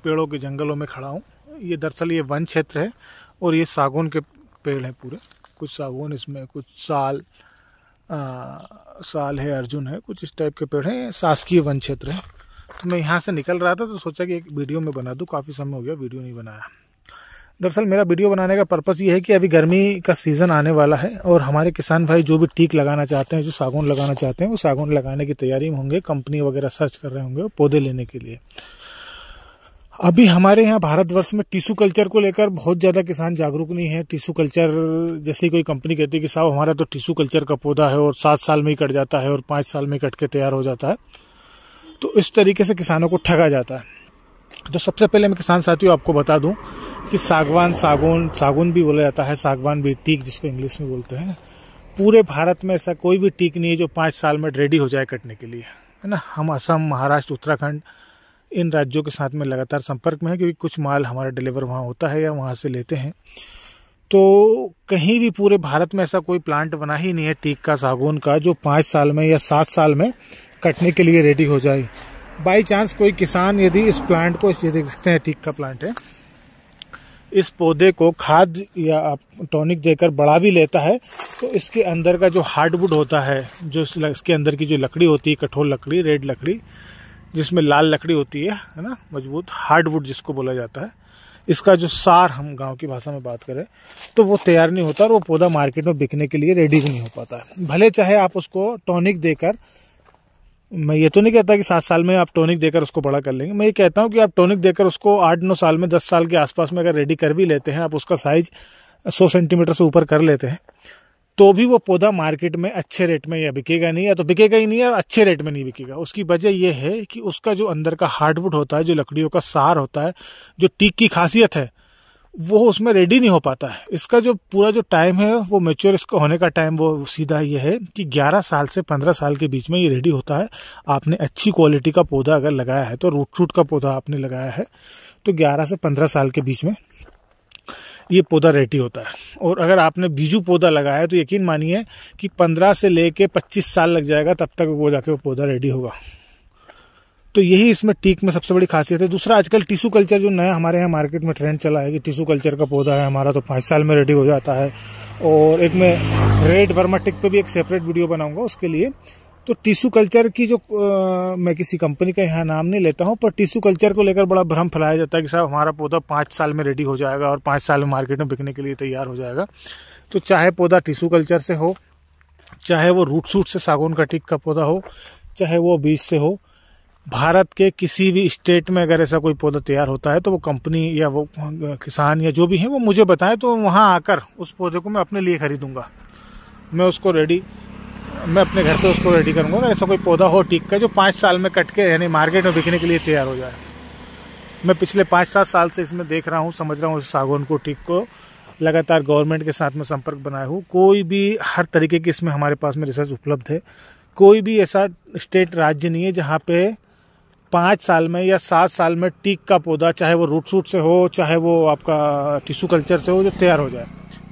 पेड़ों के जंगलों में खड़ा हूँ। ये दरअसल ये वन क्षेत्र है और ये सागौन के पेड़ हैं पूरे। कुछ सागौन इसमें, कुछ साल है, अर्जुन है, कुछ इस टाइप के पेड़ हैं। शासकीय वन क्षेत्र है। तो मैं यहाँ से निकल रहा था तो सोचा कि एक वीडियो में बना दूँ। काफ़ी समय हो गया वीडियो नहीं बनाया। दरअसल मेरा वीडियो बनाने का पर्पज़ ये है कि अभी गर्मी का सीज़न आने वाला है और हमारे किसान भाई जो भी टीक लगाना चाहते हैं, जो सागौन लगाना चाहते हैं, वो सागौन लगाने की तैयारी में होंगे। कंपनी वगैरह सर्च कर रहे होंगे पौधे लेने के लिए। अभी हमारे यहाँ भारतवर्ष में टिश्यू कल्चर को लेकर बहुत ज़्यादा किसान जागरूक नहीं है। टिश्यू कल्चर जैसे कोई कंपनी कहती है कि साहब हमारा तो टिश्यू कल्चर का पौधा है और 7 साल में ही कट जाता है और 5 साल में कट के तैयार हो जाता है, तो इस तरीके से किसानों को ठगा जाता है। तो सबसे पहले मैं किसान साथियों आपको बता दूं कि सागौन भी बोला जाता है, सागवान भी, टीक जिसको इंग्लिश में बोलते हैं। पूरे भारत में ऐसा कोई भी टीक नहीं है जो 5 साल में रेडी हो जाए कटने के लिए, है ना। हम असम, महाराष्ट्र, उत्तराखंड इन राज्यों के साथ में लगातार संपर्क में है, क्योंकि कुछ माल हमारा डिलीवर वहाँ होता है या वहाँ से लेते हैं। तो कहीं भी पूरे भारत में ऐसा कोई प्लांट बना ही नहीं है टीक का, सागौन का, जो 5 साल में या 7 साल में कटने के लिए रेडी हो जाए। बाई चांस कोई किसान यदि इस प्लांट को, ये देख सकते हैं टीक का प्लांट है, इस पौधे को खाद या टॉनिक देकर बढ़ा भी लेता है, तो इसके अंदर का जो हार्डवुड होता है, जो इसके अंदर की जो लकड़ी होती है, कठोर लकड़ी, रेड लकड़ी, जिसमें लाल लकड़ी होती है ना, मजबूत हार्डवुड जिसको बोला जाता है, इसका जो सार हम गांव की भाषा में बात करें तो वो तैयार नहीं होता और वो पौधा मार्केट में बिकने के लिए रेडी भी नहीं हो पाता है। भले चाहे आप उसको टॉनिक देकर, मैं ये तो नहीं कहता कि 7 साल में आप टॉनिक देकर उसको बड़ा कर लेंगे, मैं ये कहता हूँ कि आप टॉनिक देकर उसको 8-9 साल में, 10 साल के आसपास में अगर रेडी कर भी लेते हैं, आप उसका साइज 100 सेंटीमीटर से ऊपर कर लेते हैं, तो भी वो पौधा मार्केट में अच्छे रेट में या बिकेगा नहीं, या तो बिकेगा ही नहीं, या अच्छे रेट में नहीं बिकेगा। उसकी वजह यह है कि उसका जो अंदर का हार्डवुड होता है, जो लकड़ियों का सार होता है, जो टीक की खासियत है, वो उसमें रेडी नहीं हो पाता है। इसका जो पूरा जो टाइम है, वो मैच्योर इसका होने का टाइम वो सीधा ये है कि 11 साल से 15 साल के बीच में ये रेडी होता है। आपने अच्छी क्वालिटी का पौधा अगर लगाया है, तो रूट शूट का पौधा आपने लगाया है, तो 11 से 15 साल के बीच में ये पौधा रेडी होता है। और अगर आपने बीजू पौधा लगाया है तो यकीन मानिए कि 15 से लेके 25 साल लग जाएगा, तब तक वो जाके वो पौधा रेडी होगा। तो यही इसमें टीक में सबसे बड़ी खासियत है। दूसरा, आजकल टिश्यू कल्चर जो नया हमारे यहाँ मार्केट में ट्रेंड चला है कि टिश्यू कल्चर का पौधा है हमारा तो 5 साल में रेडी हो जाता है। और एक मैं रेड वर्माटिक पे भी एक सेपरेट वीडियो बनाऊंगा उसके लिए। तो टिश्यू कल्चर की जो मैं किसी कंपनी का यहाँ नाम नहीं लेता हूँ, पर टिश्यू कल्चर को लेकर बड़ा भ्रम फैलाया जाता है कि साहब हमारा पौधा 5 साल में रेडी हो जाएगा और 5 साल में मार्केट में बिकने के लिए तैयार हो जाएगा। तो चाहे पौधा टिश्यू कल्चर से हो, चाहे वो रूट शूट से सागौन का टीक का पौधा हो, चाहे वो बीज से हो, भारत के किसी भी स्टेट में अगर ऐसा कोई पौधा तैयार होता है तो वो कंपनी या वो किसान या जो भी है वो मुझे बताएं, तो वहाँ आकर उस पौधे को मैं अपने लिए खरीदूंगा। मैं अपने घर पे उसको रेडी करूंगा। अगर ऐसा कोई पौधा हो टीक का जो 5 साल में कट के यानी मार्केट में बिकने के लिए तैयार हो जाए। मैं पिछले 5-7 साल से इसमें देख रहा हूँ, समझ रहा हूँ इस सागौन को, टीक को, लगातार गवर्नमेंट के साथ में संपर्क बनाए हूँ। कोई भी, हर तरीके की इसमें हमारे पास में रिसर्च उपलब्ध है। कोई भी ऐसा स्टेट, राज्य नहीं है जहाँ पे 5 साल में या 7 साल में टीक का पौधा, चाहे वो रूट शूट से हो, चाहे वो आपका टिश्यू कल्चर से हो, जो तैयार हो जाए।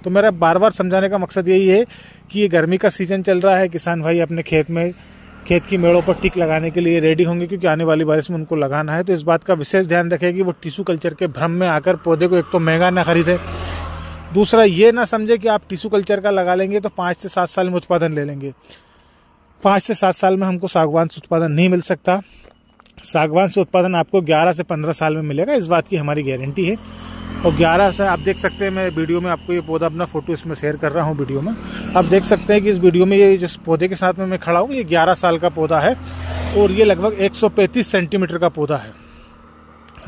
तो मेरा बार बार समझाने का मकसद यही है कि ये गर्मी का सीजन चल रहा है, किसान भाई अपने खेत की मेड़ों पर टीक लगाने के लिए रेडी होंगे, क्योंकि आने वाली बारिश में उनको लगाना है। तो इस बात का विशेष ध्यान रखें कि वो टिश्यू कल्चर के भ्रम में आकर पौधे को एक तो महंगा ना खरीदे, दूसरा ये ना समझे कि आप टिश्यू कल्चर का लगा लेंगे तो 5 से 7 साल में उत्पादन ले लेंगे। 5 से 7 साल में हमको सागवान से उत्पादन नहीं मिल सकता। सागवान से उत्पादन आपको 11 से 15 साल में मिलेगा, इस बात की हमारी गारंटी है। और 11 से, आप देख सकते हैं, मैं वीडियो में आपको ये पौधा, अपना फोटो इसमें शेयर कर रहा हूँ वीडियो में। आप देख सकते हैं कि इस वीडियो में ये जिस पौधे के साथ में मैं खड़ा हूँ, ये 11 साल का पौधा है और ये लगभग 135 सेंटीमीटर का पौधा है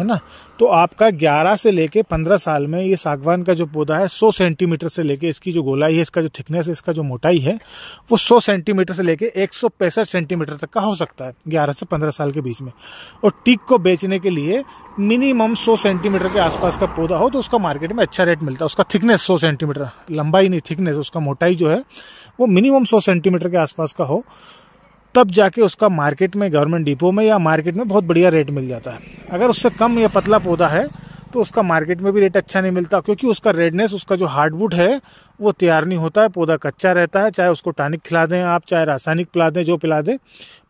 ना। तो आपका 11 से लेके 15 साल में ये सागवान का जो पौधा है 100 सेंटीमीटर से लेके, इसकी जो गोलाई है, इसका जो थिकनेस है, इसका जो मोटाई है, वो 100 सेंटीमीटर से लेके 165 सेंटीमीटर तक का हो सकता है 11 से 15 साल के बीच में। और टीक को बेचने के लिए मिनिमम 100 सेंटीमीटर के आसपास का पौधा हो तो उसका मार्केट में अच्छा रेट मिलता है। उसका थिकनेस 100 सेंटीमीटर, लंबाई नहीं, थिकनेस, उसका मोटाई जो है वो मिनिमम 100 सेंटीमीटर के आसपास का हो, तब जाके उसका मार्केट में, गवर्नमेंट डिपो में या मार्केट में बहुत बढ़िया रेट मिल जाता है। अगर उससे कम या पतला पौधा है तो उसका मार्केट में भी रेट अच्छा नहीं मिलता, क्योंकि उसका रेडनेस, उसका जो हार्डवुड है वो तैयार नहीं होता है, पौधा कच्चा रहता है। चाहे उसको टॉनिक खिला दें आप, चाहे रासायनिक पिला दें, जो पिला दें,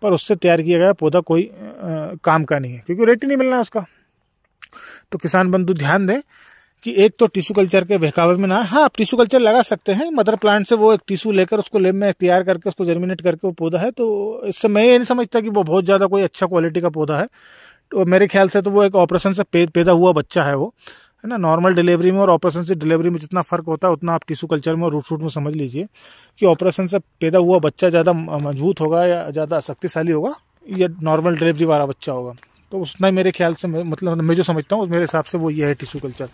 पर उससे तैयार किया गया पौधा कोई काम का नहीं है, क्योंकि रेट ही नहीं मिलना है उसका। तो किसान बंधु ध्यान दें कि एक तो टिश्यू कल्चर के बहकावे में ना, हाँ आप टिश्यू कल्चर लगा सकते हैं, मदर प्लांट से वो एक टिश्यू लेकर उसको लैब में तैयार करके उसको जर्मिनेट करके वो पौधा है। तो इससे मैं ये नहीं समझता कि वो बहुत ज़्यादा कोई अच्छा क्वालिटी का पौधा है। तो मेरे ख्याल से तो वो एक ऑपरेशन से पैदा हुआ बच्चा है वो, है ना। नॉर्मल डिलीवरी में और ऑपरेशन से डिलीवरी में जितना फर्क होता है उतना आप टिश्यू कल्चर में और रूट शूट में समझ लीजिए कि ऑपरेशन से पैदा हुआ बच्चा ज़्यादा मजबूत होगा या ज़्यादा शक्तिशाली होगा या नॉर्मल डिलीवरी वाला बच्चा होगा। तो उतना ही मेरे ख्याल से, मतलब मैं जो समझता हूँ मेरे हिसाब से वो ये है टिश्यू कल्चर।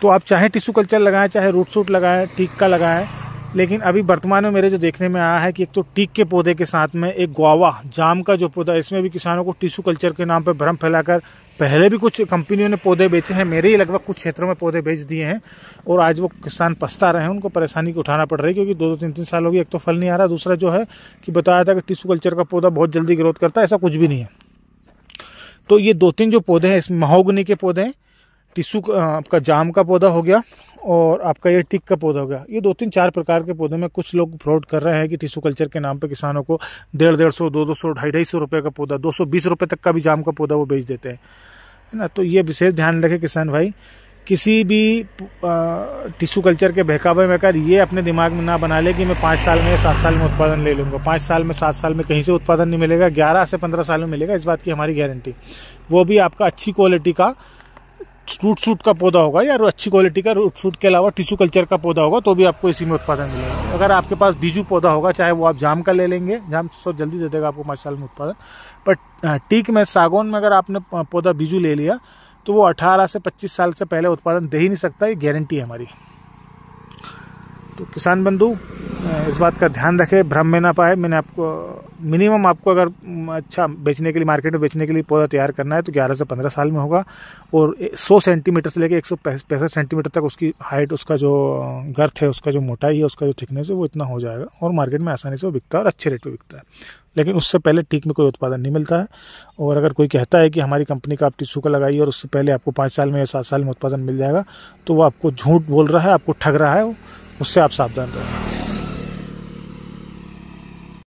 तो आप चाहे टिश्यू कल्चर लगाएं, चाहे रूट शूट लगाएं, टीक का लगाएं, लेकिन अभी वर्तमान में मेरे जो देखने में आया है कि एक तो टीक के पौधे के साथ में एक गुआवा जाम का जो पौधा, इसमें भी किसानों को टिश्यू कल्चर के नाम पर भ्रम फैलाकर पहले भी कुछ कंपनियों ने पौधे बेचे हैं, मेरे ही लगभग कुछ क्षेत्रों में पौधे बेच दिए हैं और आज वो किसान पछता रहे हैं, उनको परेशानी को उठाना पड़ रही है क्योंकि 2-3 साल हो गए। एक तो फल नहीं आ रहा, दूसरा जो है कि बताया था कि टिश्यू कल्चर का पौधा बहुत जल्दी ग्रोथ करता है, ऐसा कुछ भी नहीं है। तो ये 2-3 जो पौधे हैं इसमें महोगनी के पौधे हैं, टिश्यू आपका जाम का पौधा हो गया और आपका ये टिक का पौधा हो गया। ये 2-3-4 प्रकार के पौधे में कुछ लोग फ्रॉड कर रहे हैं कि टिश्यू कल्चर के नाम पे किसानों को 150, 200, 250 रुपये का पौधा, 220 रुपये तक का भी जाम का पौधा वो बेच देते हैं, है ना। तो ये विशेष ध्यान रखें किसान भाई, किसी भी टिश्यू कल्चर के बहकावे में कर ये अपने दिमाग में ना बना ले कि मैं 5 साल में 7 साल में उत्पादन ले लूँगा। 5 साल में 7 साल में कहीं से उत्पादन नहीं मिलेगा, 11 से 15 साल में मिलेगा, इस बात की हमारी गारंटी। वो भी आपका अच्छी क्वालिटी का रूट शूट का पौधा होगा या अच्छी क्वालिटी का रूट शूट के अलावा टिश्यू कल्चर का पौधा होगा, तो भी आपको इसी में उत्पादन मिलेगा। अगर आपके पास बीजू पौधा होगा, चाहे वो आप जाम का ले लेंगे, जाम तो जल्दी दे देगा आपको 5 साल में उत्पादन, पर टीक में, सागौन में अगर आपने पौधा बीजू ले लिया तो वो 18 से 25 साल से पहले उत्पादन दे ही नहीं सकता, ये गारंटी है हमारी। तो किसान बंधु इस बात का ध्यान रखें, भ्रम में ना पाए। मैंने आपको मिनिमम आपको अगर अच्छा बेचने के लिए, मार्केट में बेचने के लिए पौधा तैयार करना है तो 11 से 15 साल में होगा और 100 सेंटीमीटर से लेकर 165 सेंटीमीटर तक उसकी हाइट, उसका जो गर्थ है, उसका जो मोटाई है, उसका जो थिकनेस है वो इतना हो जाएगा और मार्केट में आसानी से वो बिकता है और अच्छे रेट पे बिकता है। लेकिन उससे पहले टीक में कोई उत्पादन नहीं मिलता है। और अगर कोई कहता है कि हमारी कंपनी का आप टिश्यू का लगाइए और उससे पहले आपको 5 साल में या 7 साल में उत्पादन मिल जाएगा, तो वो आपको झूठ बोल रहा है, आपको ठग रहा है, उससे आप सावधान रहें।